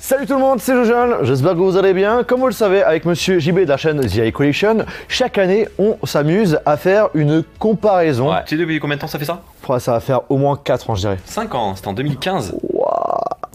Salut tout le monde, c'est Jojon, j'espère que vous allez bien. Comme vous le savez, avec monsieur JB de la chaîne The Eye Collection, chaque année on s'amuse à faire une comparaison. Ouais. Tu sais depuis combien de temps ça fait ça? Ça va faire au moins 4 ans je dirais. 5 ans, c'était en 2015.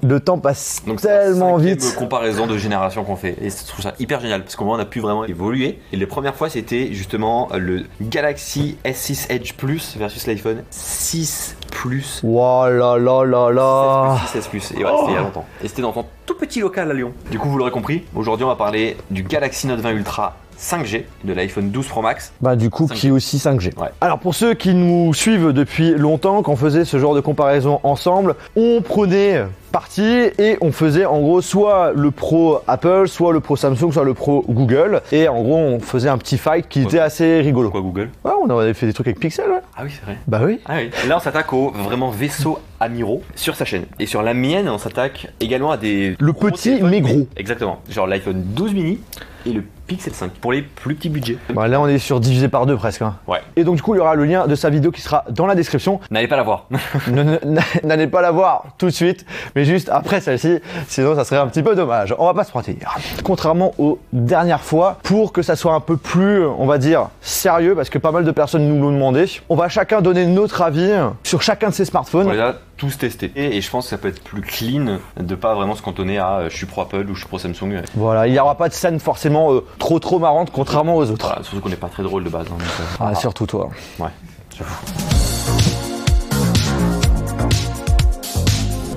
Le temps passe Donc tellement vite. C'est la comparaison de génération qu'on fait et je trouve ça hyper génial parce qu'au moins on a pu vraiment évoluer. Et les premières fois c'était justement le Galaxy S6 Edge Plus versus l'iPhone 6 Plus. Wow là là là là. 6 Plus. Et ouais, c'était il y a longtemps. Et c'était dans ton tout petit local à Lyon. Du coup vous l'aurez compris, aujourd'hui on va parler du Galaxy Note 20 Ultra 5G de l'iPhone 12 Pro Max. Bah du coup 5G. Qui est aussi 5G. Ouais. Alors pour ceux qui nous suivent depuis longtemps, quand on faisait ce genre de comparaison ensemble, on prenait parti et on faisait en gros soit le Pro Apple, soit le Pro Samsung, soit le Pro Google. Et en gros on faisait un petit fight qui était assez rigolo. Quoi Google? Ouais, on avait fait des trucs avec Pixel, ouais. Ah oui c'est vrai. Bah oui. Ah oui. Là on s'attaque aux vraiment vaisseaux amiraux sur sa chaîne. Et sur la mienne on s'attaque également à des... Le petit mais gros. Exactement. Genre l'iPhone 12 mini et le Pixel 5 pour les plus petits budgets. Bah là on est sur divisé par 2 presque. Hein. Ouais. Et donc du coup il y aura le lien de sa vidéo qui sera dans la description. N'allez pas la voir. N'allez pas la voir tout de suite, mais juste après celle-ci, sinon ça serait un petit peu dommage. On va pas se mentir. Contrairement aux dernières fois, pour que ça soit un peu plus, on va dire, sérieux, parce que pas mal de personnes nous l'ont demandé, on va chacun donner notre avis sur chacun de ces smartphones. On les a tous testés. Et je pense que ça peut être plus clean de pas vraiment se cantonner à je suis pro Apple ou je suis pro Samsung. Voilà, il n'y aura pas de scène forcément trop marrante contrairement aux autres. Voilà, surtout qu'on n'est pas très drôle de base. Hein, donc, surtout toi. Ouais, j'avoue.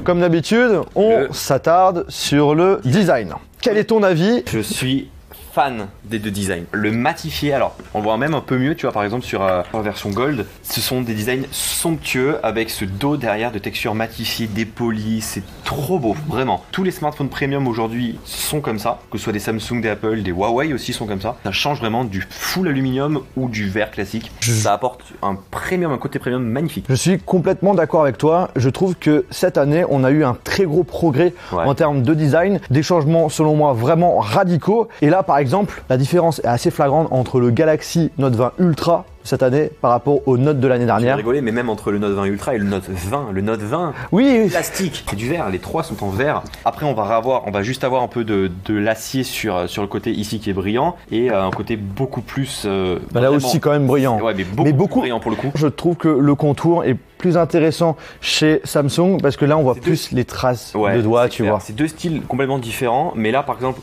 Comme d'habitude, on s'attarde sur le design. Quel est ton avis? Je suis fan des deux designs. Le matifié, alors on le voit même un peu mieux, tu vois, par exemple sur la version Gold, ce sont des designs somptueux avec ce dos derrière de texture matifiée, dépolie, c'est trop beau, vraiment. Tous les smartphones premium aujourd'hui sont comme ça, que ce soit des Samsung, des Apple, des Huawei aussi sont comme ça. Ça change vraiment du full aluminium ou du verre classique. Ça apporte un premium, un côté premium magnifique. Je suis complètement d'accord avec toi. Je trouve que cette année, on a eu un très gros progrès en termes de design, des changements selon moi vraiment radicaux. Et là, par exemple, la différence est assez flagrante entre le Galaxy Note 20 Ultra cette année par rapport au Note de l'année dernière. J'ai rigolé, mais même entre le Note 20 Ultra et le Note 20, le Note 20, oui, plastique, c'est du verre, les trois sont en verre. Après on va juste avoir un peu de l'acier sur le côté ici qui est brillant et un côté beaucoup plus... là aussi quand même brillant. Ouais, mais beaucoup brillant pour le coup. Je trouve que le contour est plus intéressant chez Samsung parce que là on voit plus les traces de doigts, tu vois. C'est deux styles complètement différents, mais là par exemple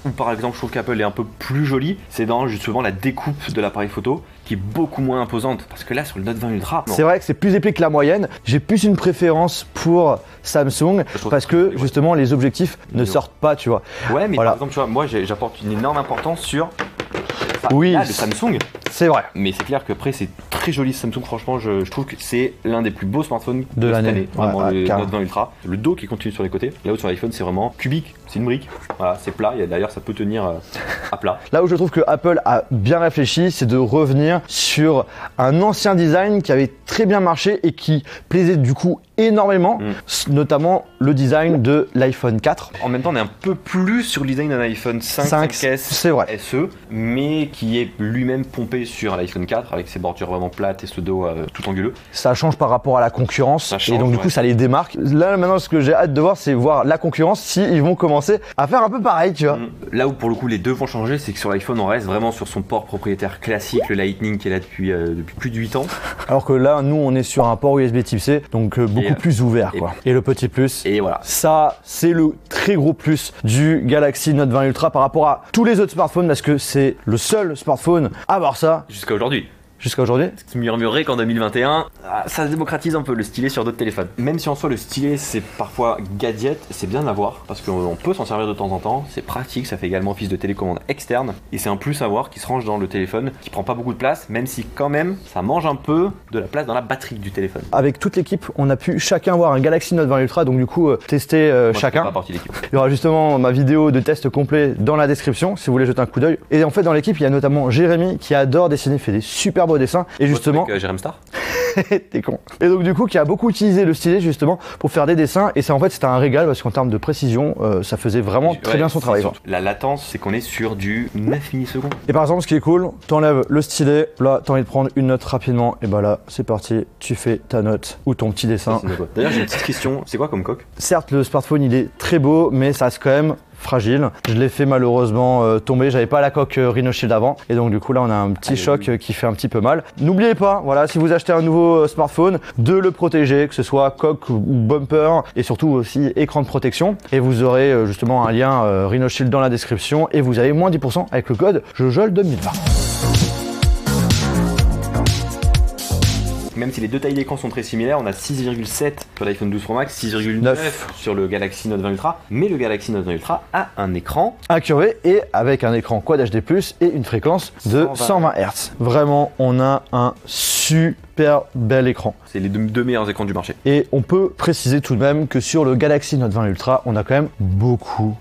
je trouve qu'Apple est un peu plus joli, c'est dans justement la découpe de l'appareil photo qui est beaucoup moins imposante parce que là sur le Note 20 Ultra, c'est vrai que c'est plus épais que la moyenne. J'ai plus une préférence pour Samsung parce que justement les objectifs ne sortent pas, tu vois. Ouais, mais par exemple, tu vois, moi j'apporte une énorme importance sur le Samsung. C'est vrai. Mais c'est clair qu'après c'est très joli Samsung, franchement je trouve que c'est l'un des plus beaux smartphones de cette année. Vraiment le carrément. Note 20 Ultra. Le dos qui continue sur les côtés. Là où sur l'iPhone c'est vraiment cubique, c'est une brique. Voilà, c'est plat, d'ailleurs ça peut tenir à plat. Là où je trouve que Apple a bien réfléchi, c'est de revenir sur un ancien design qui avait très bien marché et qui plaisait du coup énormément, notamment le design de l'iPhone 4. En même temps, on est un peu plus sur le design d'un iPhone 5, 5S, c'est vrai. SE, mais qui est lui-même pompé sur l'iPhone 4 avec ses bordures vraiment plates et ce dos tout anguleux. Ça change par rapport à la concurrence et donc du coup ça les démarque. Là maintenant ce que j'ai hâte de voir c'est voir la concurrence si ils vont commencer à faire un peu pareil, tu vois. Là où pour le coup les deux vont changer, c'est que sur l'iPhone on reste vraiment sur son port propriétaire classique, le Lightning qui est là depuis plus de 8 ans. Alors que là nous on est sur un port USB Type C, donc beaucoup plus ouvert quoi. Et le petit plus. Et voilà. Ça c'est le très gros plus du Galaxy Note 20 Ultra par rapport à tous les autres smartphones parce que c'est le seul smartphone à avoir ça. Jusqu'à aujourd'hui. Jusqu'à aujourd'hui. Ce qui murmurerait qu'en 2021, ça démocratise un peu le stylet sur d'autres téléphones. Même si en soi le stylet c'est parfois gadget, c'est bien de l'avoir parce qu'on peut s'en servir de temps en temps, c'est pratique, ça fait également office de télécommande externe et c'est un plus à voir qui se range dans le téléphone, qui prend pas beaucoup de place, même si quand même ça mange un peu de la place dans la batterie du téléphone. Avec toute l'équipe, on a pu chacun avoir un Galaxy Note 20 Ultra, donc du coup tester chacun. Pas partie de l'équipe. Il y aura justement ma vidéo de test complet dans la description si vous voulez jeter un coup d'œil. Et en fait dans l'équipe il y a notamment Jérémy qui adore dessiner, fait des super beaux dessins et justement Jérém Star. T'es con. Et donc du coup qui a beaucoup utilisé le stylet justement pour faire des dessins et ça en fait c'était un régal parce qu'en termes de précision ça faisait vraiment très bien son travail. La latence c'est qu'on est sur du 9 millisecondes. Et par exemple ce qui est cool, t'enlèves le stylet, là t'as envie de prendre une note rapidement et bah là c'est parti, tu fais ta note ou ton petit dessin. D'ailleurs j'ai une petite question, c'est quoi comme coque? Certes le smartphone il est très beau mais ça reste quand même fragile. Je l'ai fait malheureusement tomber, j'avais pas la coque Rhino Shield avant et donc du coup là on a un petit choc qui fait un petit peu mal. N'oubliez pas, voilà, si vous achetez un nouveau smartphone, de le protéger, que ce soit coque ou bumper et surtout aussi écran de protection. Et vous aurez justement un lien Rhino Shield dans la description et vous avez moins 10% avec le code JOJOL2020. Même si les deux tailles d'écran sont très similaires, on a 6,7 sur l'iPhone 12 Pro Max, 6,9 sur le Galaxy Note 20 Ultra, mais le Galaxy Note 20 Ultra a un écran incurvé et avec un écran Quad HD+, et une fréquence de 120 Hz. Vraiment, on a un super bel écran. C'est les deux meilleurs écrans du marché. Et on peut préciser tout de même que sur le Galaxy Note 20 Ultra, on a quand même beaucoup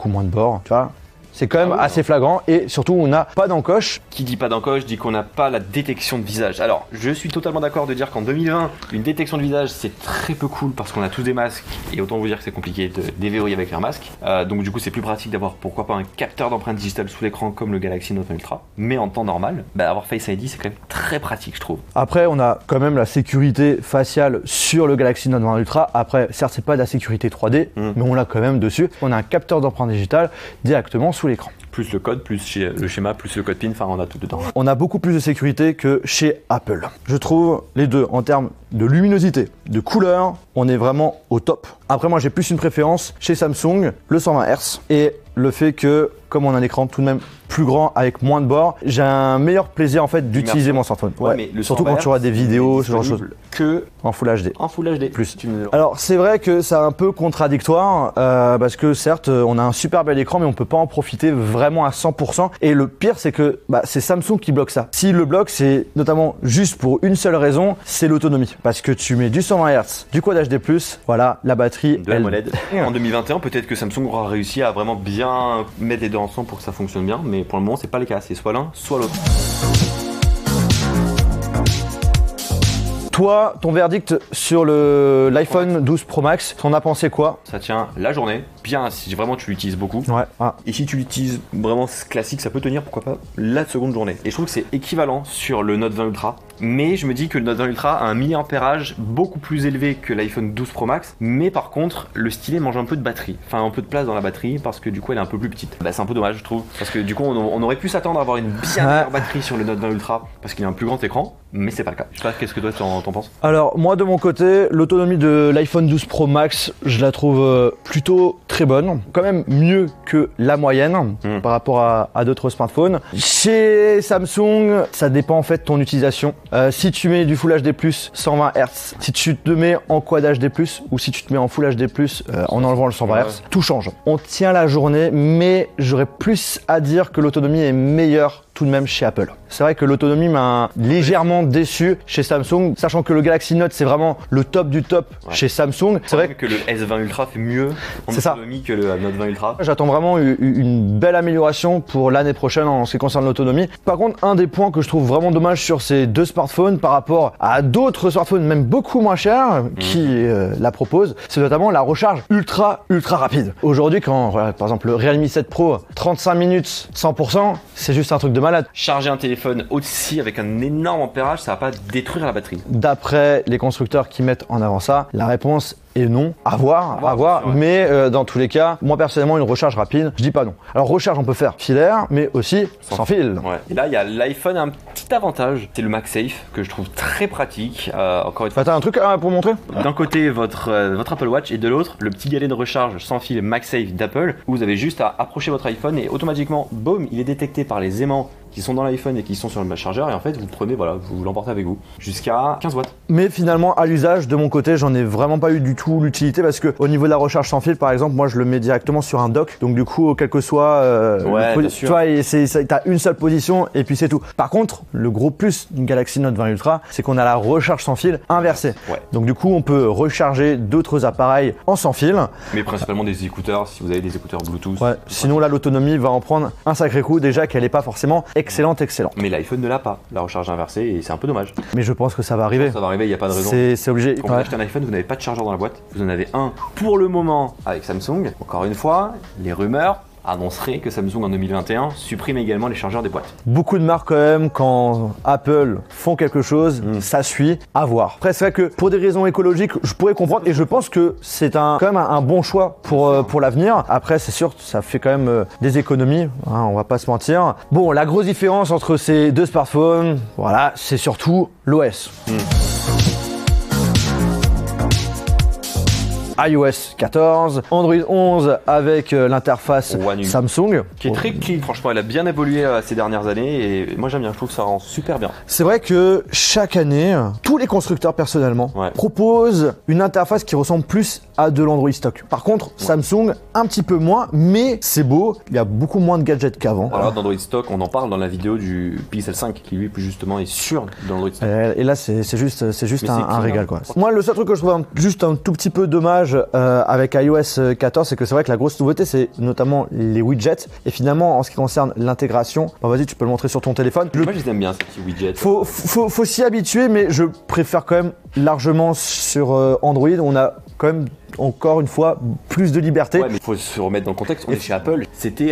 moins de bords, tu vois. C'est quand même assez flagrant et surtout on n'a pas d'encoche. Qui dit pas d'encoche dit qu'on n'a pas la détection de visage. Alors je suis totalement d'accord de dire qu'en 2020 une détection de visage c'est très peu cool parce qu'on a tous des masques et autant vous dire que c'est compliqué de déverrouiller avec un masque. Donc du coup c'est plus pratique d'avoir pourquoi pas un capteur d'empreinte digitale sous l'écran comme le Galaxy Note 20 Ultra. Mais en temps normal, avoir Face ID c'est quand même très pratique je trouve. Après on a quand même la sécurité faciale sur le Galaxy Note 20 Ultra. Après certes c'est pas de la sécurité 3D mais on l'a quand même dessus. On a un capteur d'empreinte digitale directement sous l'écran. Plus le code, plus le schéma, plus le code PIN, enfin on a tout dedans. On a beaucoup plus de sécurité que chez Apple. Je trouve les deux en termes de luminosité, de couleur, on est vraiment au top. Après moi j'ai plus une préférence chez Samsung, le 120 Hz et le fait que comme on a un écran tout de même plus grand avec moins de bords, j'ai un meilleur plaisir en fait d'utiliser mon smartphone. Ouais, mais surtout quand tu vois des vidéos, ce genre de choses. Que en Full HD. En Full HD. Plus. Alors c'est vrai que c'est un peu contradictoire parce que certes on a un super bel écran mais on peut pas en profiter vraiment à 100%. Et le pire c'est que c'est Samsung qui bloque ça. S'il le bloque c'est notamment juste pour une seule raison, c'est l'autonomie. Parce que tu mets du 120 Hz, du Quad HD+, voilà la batterie. De AMOLED. En 2021 peut-être que Samsung aura réussi à vraiment bien mettre les deux ensemble pour que ça fonctionne bien. Mais pour le moment c'est pas le cas, c'est soit l'un soit l'autre. Toi, ton verdict sur l'iPhone 12 Pro Max, t'en as pensé quoi? Ça tient la journée, bien si vraiment tu l'utilises beaucoup. Ouais. Et si tu l'utilises vraiment classique, ça peut tenir pourquoi pas la seconde journée. Et je trouve que c'est équivalent sur le Note 20 Ultra. Mais je me dis que le Note 20 Ultra a un milliampérage beaucoup plus élevé que l'iPhone 12 Pro Max. Mais par contre, le stylet mange un peu de batterie. Enfin, un peu de place dans la batterie parce que du coup, elle est un peu plus petite. C'est un peu dommage, je trouve. Parce que du coup, on aurait pu s'attendre à avoir une bien meilleure batterie sur le Note 20 Ultra parce qu'il a un plus grand écran. Mais c'est pas le cas. Je sais pas, qu'est-ce que toi t'en penses? Alors, moi de mon côté, l'autonomie de l'iPhone 12 Pro Max, je la trouve plutôt très bonne. Quand même mieux que la moyenne par rapport à d'autres smartphones. Chez Samsung, ça dépend en fait de ton utilisation. Si tu mets du Full HD+, 120 Hz, si tu te mets en Quad HD+, ou si tu te mets en Full HD+, en enlevant le 120 Hz, tout change. On tient la journée, mais j'aurais plus à dire que l'autonomie est meilleure tout de même chez Apple. C'est vrai que l'autonomie m'a légèrement déçu chez Samsung, sachant que le Galaxy Note c'est vraiment le top du top chez Samsung. C'est vrai que le S20 Ultra fait mieux en autonomie que le Note 20 Ultra. J'attends vraiment une belle amélioration pour l'année prochaine en ce qui concerne l'autonomie. Par contre, un des points que je trouve vraiment dommage sur ces deux smartphones par rapport à d'autres smartphones même beaucoup moins chers qui la proposent, c'est notamment la recharge ultra rapide. Aujourd'hui, quand par exemple le Realme 7 Pro 35 minutes 100%, c'est juste un truc de malade. Charger un téléphone aussi avec un énorme ampérage, ça va pas détruire la batterie. D'après les constructeurs qui mettent en avant ça, la réponse est non, à voir, mais dans tous les cas, moi personnellement une recharge rapide, je dis pas non. Alors recharge on peut faire filaire, mais aussi sans fil. Ouais. Et là il y a l'iPhone a un petit avantage, c'est le MagSafe que je trouve très pratique. Encore une fois. T'as un truc pour montrer? D'un côté votre Apple Watch et de l'autre le petit galet de recharge sans fil MagSafe d'Apple où vous avez juste à approcher votre iPhone et automatiquement, boum, il est détecté par les aimants qui sont dans l'iPhone et qui sont sur le chargeur et en fait vous prenez, vous l'emportez avec vous jusqu'à 15 watts. Mais finalement à l'usage de mon côté j'en ai vraiment pas eu du tout l'utilité parce que au niveau de la recharge sans fil par exemple moi je le mets directement sur un dock donc du coup quel que soit tu vois t'as une seule position et puis c'est tout. Par contre le gros plus d'une Galaxy Note 20 Ultra c'est qu'on a la recharge sans fil inversée. Donc du coup on peut recharger d'autres appareils en sans fil. Mais principalement des écouteurs si vous avez des écouteurs Bluetooth. Sinon là l'autonomie va en prendre un sacré coup déjà qu'elle est pas forcément excellent. Mais l'iPhone ne l'a pas, la recharge inversée, et c'est un peu dommage. Mais je pense que ça va arriver. Ça va arriver, il n'y a pas de raison. C'est obligé. Quand vous achetez un iPhone, vous n'avez pas de chargeur dans la boîte. Vous en avez un pour le moment avec Samsung. Encore une fois, les rumeurs annoncerait que Samsung en 2021 supprime également les chargeurs des boîtes. Beaucoup de marques quand même, quand Apple font quelque chose, ça suit, à voir. Après c'est vrai que pour des raisons écologiques, je pourrais comprendre et je pense que c'est quand même un bon choix pour l'avenir. Après c'est sûr, ça fait quand même des économies, hein, on va pas se mentir. Bon, la grosse différence entre ces deux smartphones, voilà, c'est surtout l'OS. iOS 14, Android 11 avec l'interface One UI. Samsung. Qui est très clean, franchement, elle a bien évolué ces dernières années et moi j'aime bien, je trouve que ça rend super bien. C'est vrai que chaque année, tous les constructeurs personnellement proposent une interface qui ressemble plus à de l'Android stock. Par contre, Samsung un petit peu moins, mais c'est beau, il y a beaucoup moins de gadgets qu'avant. Alors d'Android stock, on en parle dans la vidéo du Pixel 5 qui lui justement est sur de l'Android stock. Et là c'est juste un régal quoi. Moi le seul truc que je trouve juste un tout petit peu dommage avec iOS 14, c'est que c'est vrai que la grosse nouveauté c'est notamment les widgets et finalement en ce qui concerne l'intégration, vas-y tu peux le montrer sur ton téléphone. Moi je les aime bien ces petits widgets. Faut s'y habituer, mais je préfère quand même largement sur Android, on a quand même encore une fois plus de liberté. Ouais, mais il faut se remettre dans le contexte. On est chez Apple. C'était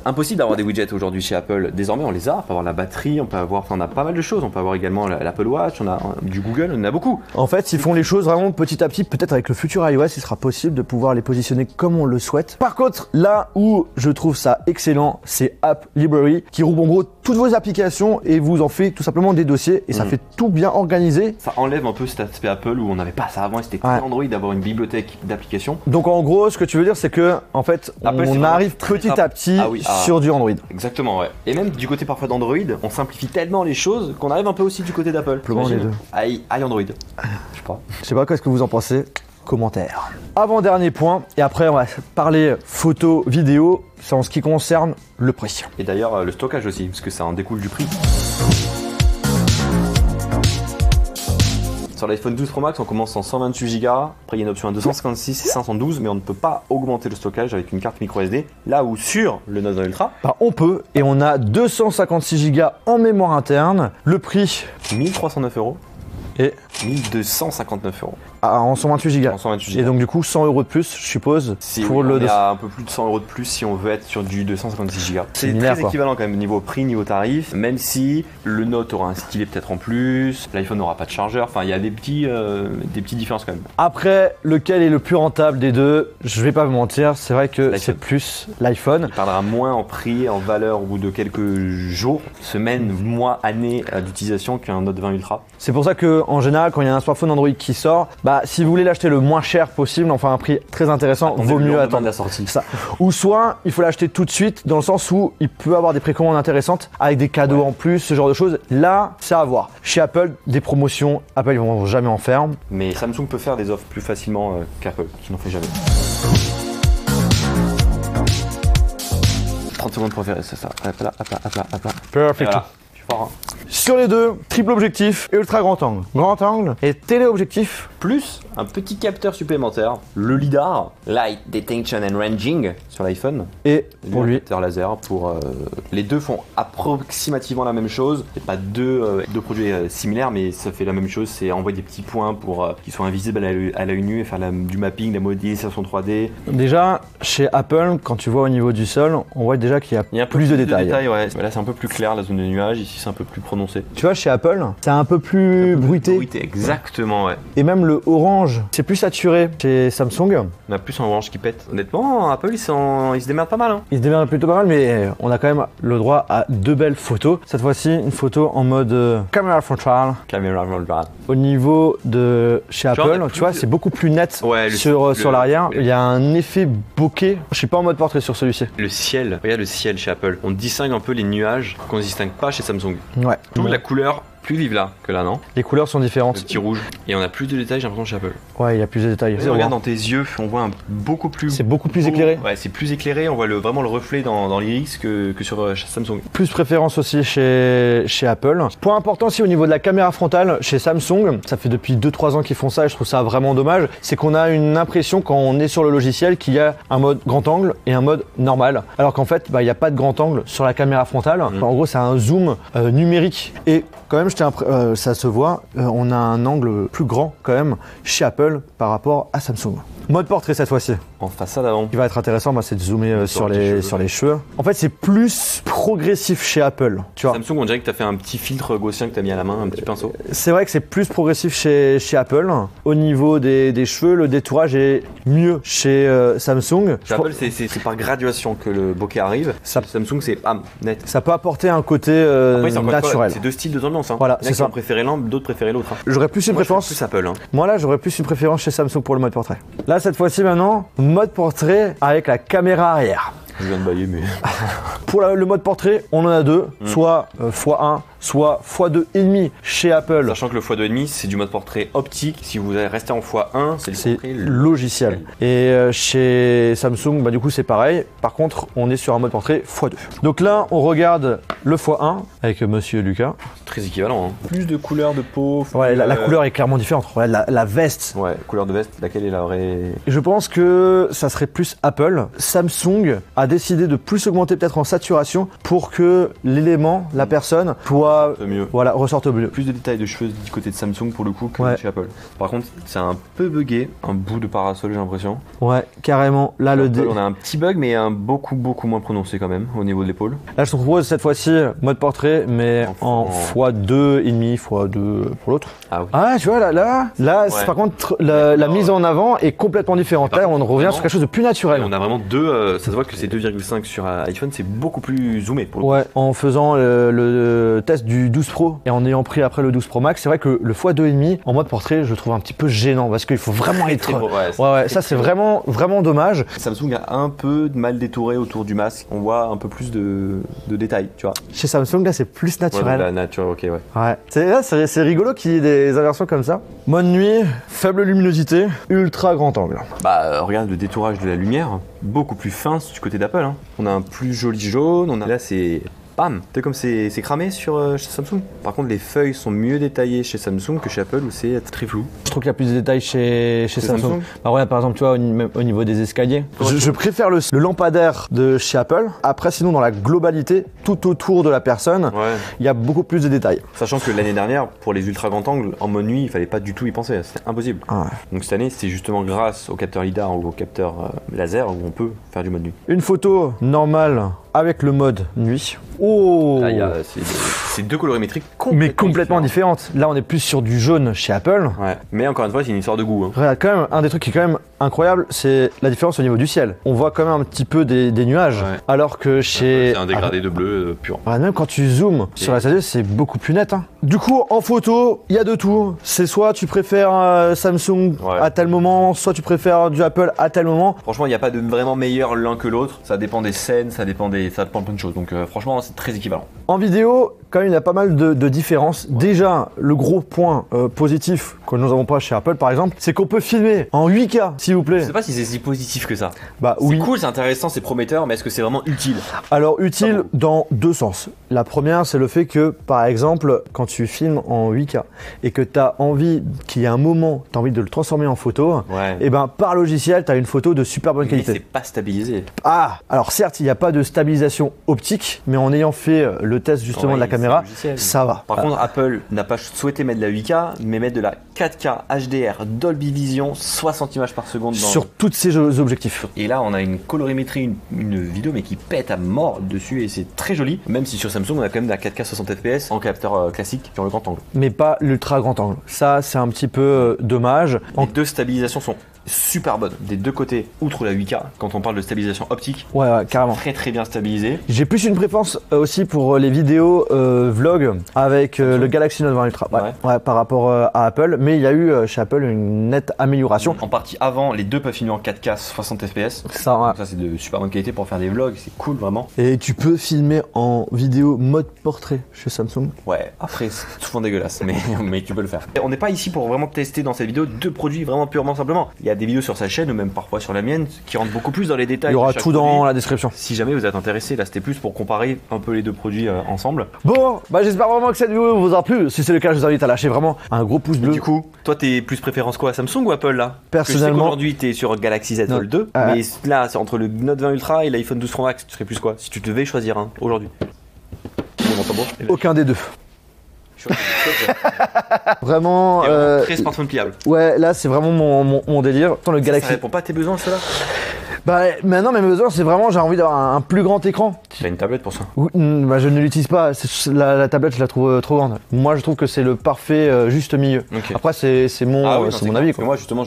impossible d'avoir des widgets aujourd'hui chez Apple. Désormais, on les a. On peut avoir la batterie, on peut avoir, on a pas mal de choses. On peut avoir également l'Apple Watch, on a du Google, on en a beaucoup. En fait, ils font les choses vraiment petit à petit. Peut-être avec le futur iOS, il sera possible de pouvoir les positionner comme on le souhaite. Par contre, là où je trouve ça excellent, c'est App Library qui regroupe en gros toutes vos applications et vous en fait tout simplement des dossiers et ça fait tout bien organisé. Ça enlève un peu cet aspect Apple où on n'avait pas ça avant. C'était très Android d'avoir une bibliothèque d'applications. Donc en gros, ce que tu veux dire, c'est que en fait, on arrive petit à petit sur du Android. Exactement, ouais. Et même du côté parfois d'Android, on simplifie tellement les choses qu'on arrive un peu aussi du côté d'Apple. Les deux. Aïe Android. Je sais pas. Qu'est-ce que vous en pensez? Commentaire. Avant-dernier point, et après on va parler photo, vidéo, c'est en ce qui concerne le prix. Et d'ailleurs le stockage aussi, parce que ça en découle du prix. Sur l'iPhone 12 Pro Max, on commence en 128 Go. Après, il y a une option à 256 et 512, mais on ne peut pas augmenter le stockage avec une carte micro SD. Là où sur le Note 20 Ultra, on peut, et on a 256 Go en mémoire interne. Le prix 1309 € et 1259 €. En 128 Go. En 128 Go. Et donc du coup 100 € de plus, je suppose. Pour il y a un peu plus de 100 € de plus si on veut être sur du 256 Go. C'est très équivalent quand même niveau prix, niveau tarif, même si le Note aura un stylet peut-être en plus, l'iPhone n'aura pas de chargeur, enfin il y a des petites différences quand même. Après, lequel est le plus rentable des deux? Je vais pas me mentir, c'est vrai que c'est plus l'iPhone. Il perdra moins en prix, en valeur au bout de quelques jours, semaines, mois, années d'utilisation qu'un Note 20 Ultra. C'est pour ça que en général, quand il y a un smartphone Android qui sort, si vous voulez l'acheter le moins cher possible, enfin un prix très intéressant, vaut mieux attendre la sortie. Ça. Ou soit il faut l'acheter tout de suite, dans le sens où il peut avoir des précommandes intéressantes avec des cadeaux en plus, ce genre de choses. Là, c'est à voir. Chez Apple, des promotions, Apple ils vont jamais en faire. Mais Samsung peut faire des offres plus facilement qu'Apple, qui n'en fait jamais. 30 secondes préférées, c'est ça. Hop là. Perfect. Voilà. Fort, hein. Sur les deux, triple objectif et ultra grand angle. Grand angle et téléobjectif. Plus un petit capteur supplémentaire, le LiDAR, Light Detection and Ranging sur l'iPhone. Et pour lui, capteur laser. Les deux font approximativement la même chose. C'est pas deux produits similaires, mais ça fait la même chose. C'est envoyer des petits points pour qu'ils soient invisibles à l'œil nu et faire du mapping, la modélisation 3D. Déjà, chez Apple, quand tu vois au niveau du sol, on voit déjà qu'il y a plus de détails. Ouais. Là, c'est un peu plus clair la zone de nuage. Ici, c'est un peu plus prononcé. Tu vois, chez Apple, c'est un peu plus bruité. Exactement, ouais. Et même le orange, c'est plus saturé chez Samsung. On a plus un orange qui pète. Honnêtement, Apple, ils se démerdent pas mal. Hein. Ils se démerdent plutôt pas mal, mais on a quand même le droit à deux belles photos. Cette fois-ci, une photo en mode caméra frontale. Au niveau de chez Apple, tu vois, c'est beaucoup plus net sur l'arrière. Il y a un effet bokeh. Je suis pas en mode portrait sur celui-ci. Le ciel, regarde le ciel chez Apple. On distingue un peu les nuages qu'on ne distingue pas chez Samsung. Ouais. Toute la couleur plus vive là que là, non? Les couleurs sont différentes. Le petit rouge. Et on a plus de détails, j'ai l'impression, chez Apple. Ouais, il y a plus de détails. Si on regarde dans tes yeux, on voit beaucoup plus. C'est beaucoup plus éclairé. Ouais, c'est plus éclairé. On voit vraiment le reflet dans l'iris que sur Samsung. Plus préférence aussi chez Apple. Point important aussi au niveau de la caméra frontale chez Samsung. Ça fait depuis 2-3 ans qu'ils font ça et je trouve ça vraiment dommage. C'est qu'on a une impression quand on est sur le logiciel qu'il y a un mode grand angle et un mode normal. Alors qu'en fait, il n'y a pas de grand angle sur la caméra frontale. En gros, c'est un zoom numérique. Et quand même, ça se voit, on a un angle plus grand quand même chez Apple par rapport à Samsung. Mode portrait cette fois-ci. En façade avant. Ce qui va être intéressant, c'est de zoomer sur les cheveux. En fait, c'est plus progressif chez Apple. Tu vois. Samsung, on dirait que tu as fait un petit filtre gaussien que tu as mis à la main, un petit pinceau. C'est vrai que c'est plus progressif chez Apple. Au niveau des cheveux, le détourage est mieux chez Samsung. Chez Apple, c'est par graduation que le bokeh arrive. Samsung, c'est net. Ça peut apporter un côté naturel. C'est deux styles de tendance. Hein. Voilà, il y en a qui ont préféré l'un, d'autres préféraient l'autre. Hein. J'aurais plus une préférence. Plus Apple. Hein. Moi là, j'aurais plus une préférence chez Samsung pour le mode portrait. Là, cette fois-ci maintenant, mode portrait avec la caméra arrière. Je viens de bailler, mais. Pour le mode portrait, on en a deux, soit x1, soit x2,5 chez Apple. Sachant que le x2,5 c'est du mode portrait optique. Si vous allez rester en x1, c'est le logiciel. Et chez Samsung, du coup c'est pareil. Par contre, on est sur un mode portrait x2. Donc là, on regarde le x1 avec Monsieur Lucas. Très équivalent. Hein. Plus de couleur de peau. Ouais, la couleur est clairement différente. Ouais, la veste. Ouais, couleur de veste, laquelle est la vraie. Je pense que ça serait plus Apple. Samsung a décidé de plus augmenter peut-être en saturation pour que l'élément, la personne, soit mieux. Voilà, ressorte mieux. Plus de détails de cheveux du côté de Samsung pour le coup que ouais. chez Apple. Par contre, c'est un peu buggé, un bout de parasol j'ai l'impression. Ouais, carrément. Là, on a un petit bug, mais un beaucoup moins prononcé quand même au niveau de l'épaule. Là, je te propose cette fois-ci mode portrait, mais en x2,5, x2 pour l'autre. Ah oui. Ah, tu vois, là, ouais. Par contre, la mise en avant est complètement différente. Là, on revient sur quelque chose de plus naturel. On a vraiment deux, ça se voit que c'est 2,5 sur iPhone, c'est beaucoup plus zoomé pour le coup. Ouais, en faisant le test du 12 Pro et en ayant pris après le 12 Pro Max, c'est vrai que le x2,5 en mode portrait, je le trouve un petit peu gênant parce qu'il faut vraiment être. Ouais, ça c'est vraiment dommage. Samsung a un peu de mal détouré autour du masque. On voit un peu plus de détails, tu vois. Chez Samsung, là, c'est plus naturel. Ouais, naturel, ok, ouais. Ouais. C'est rigolo qu'il y ait des inversions comme ça. Mode nuit, faible luminosité, ultra grand angle. Regarde le détourage de la lumière, beaucoup plus fin du côté d'Apple. Hein. On a un plus joli jaune, là c'est... Bam. Tu sais comme c'est cramé chez Samsung. Par contre, les feuilles sont mieux détaillées chez Samsung que chez Apple où c'est très flou. Je trouve qu'il y a plus de détails chez Samsung. Regarde par exemple, tu vois, au niveau des escaliers. Je préfère le lampadaire de chez Apple. Après, sinon, dans la globalité, tout autour de la personne, il y a beaucoup plus de détails. Sachant que l'année dernière, pour les ultra grands angles, en mode nuit, il fallait pas du tout y penser. C'était impossible. Donc cette année, c'est justement grâce au capteur LiDAR ou au capteur laser où on peut faire du mode nuit. Une photo normale avec le mode nuit. Oh, là, c'est deux colorimétries complètement différentes. Là, on est plus sur du jaune chez Apple. Ouais. Mais encore une fois, c'est une histoire de goût. Hein. Regarde, quand même, un des trucs qui est quand même incroyable, c'est la différence au niveau du ciel. On voit quand même un petit peu des nuages, alors que chez... C'est un dégradé de bleu pur. Même quand tu zoomes sur la S2, c'est beaucoup plus net. Hein. Du coup, en photo, il y a de tout. C'est soit tu préfères Samsung à tel moment, soit tu préfères du Apple à tel moment. Franchement, il n'y a pas de vraiment meilleur l'un que l'autre. Ça dépend des scènes, ça dépend de plein de choses. Donc franchement, c'est très équivalent. En vidéo, quand même, il y a pas mal de différences. Déjà, le gros point positif que nous n'avons pas chez Apple, par exemple, c'est qu'on peut filmer en 8K, s'il vous plaît. Je sais pas si c'est si positif que ça. Oui. C'est cool, c'est intéressant, c'est prometteur, mais est-ce que c'est vraiment utile? Alors, utile dans deux sens. La première, c'est le fait que, par exemple, quand tu filmes en 8K et que tu as envie qu'il y ait un moment, tu as envie de le transformer en photo, et par logiciel, tu as une photo de super bonne qualité. Mais c'est pas stabilisé. Alors certes, il n'y a pas de stabilisation optique, mais en ayant fait le test justement de la caméra, ça va. Par contre, Apple n'a pas souhaité mettre de la 8K, mais mettre de la 4K HDR Dolby Vision, 60 images par seconde. Sur tous ces objectifs. Et là, on a une colorimétrie, une vidéo, mais qui pète à mort dessus, et c'est très joli. Même si sur Samsung, on a quand même de la 4K 60 fps en capteur classique sur le grand angle. Mais pas l'ultra grand angle. Ça, c'est un petit peu dommage. Les deux stabilisations sont super bonne des deux côtés, outre la 8K, quand on parle de stabilisation optique. Ouais, carrément. Très bien stabilisé. J'ai plus une préférence aussi pour les vidéos vlog avec le Galaxy Note 20 Ultra. Ouais, par rapport à Apple, mais il y a eu chez Apple une nette amélioration. En partie avant, les deux peuvent filmer en 4K 60 fps. Ça c'est de super bonne qualité pour faire des vlogs, c'est cool vraiment. Et tu peux filmer en vidéo mode portrait chez Samsung. Ouais, après c'est souvent dégueulasse, mais tu peux le faire. Et on n'est pas ici pour vraiment tester dans cette vidéo deux produits vraiment purement simplement. Il y a des vidéos sur sa chaîne ou même parfois sur la mienne qui rentrent beaucoup plus dans les détails. Il y aura tout dans la description. Si jamais vous êtes intéressé, là c'était plus pour comparer un peu les deux produits ensemble. Bon, j'espère vraiment que cette vidéo vous aura plu. Si c'est le cas, je vous invite à lâcher vraiment un gros pouce bleu. Et du coup, toi t'es plus préférence quoi, Samsung ou Apple là? Personnellement, aujourd'hui t'es sur Galaxy Z Fold 2, mais là c'est entre le Note 20 Ultra et l'iPhone 12 Pro Max, tu serais plus quoi si tu devais choisir un aujourd'hui? Aucun des deux. Tu vois, Vraiment. très smartphone pliable. Ouais, là c'est vraiment mon délire. Attends, le Ça Galaxy. répond pas à tes besoins, cela? Bah maintenant mes besoins c'est vraiment j'ai envie d'avoir un plus grand écran. Tu as une tablette pour ça? Oui, bah, je ne l'utilise pas. La tablette je la trouve trop grande. Moi je trouve que c'est le parfait juste milieu. Ok. Après c'est mon Ah oui, non, c'est c'est mon clair. avis Parce que quoi. moi, justement,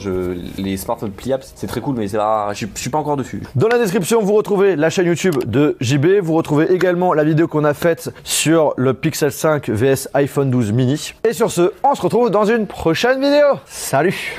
les smartphones pliables, c'est très cool, mais je suis pas encore dessus. Dans la description, vous retrouvez la chaîne YouTube de JB. Vous retrouvez également la vidéo qu'on a faite sur le Pixel 5 vs iPhone 12 mini. Et sur ce, on se retrouve dans une prochaine vidéo. Salut!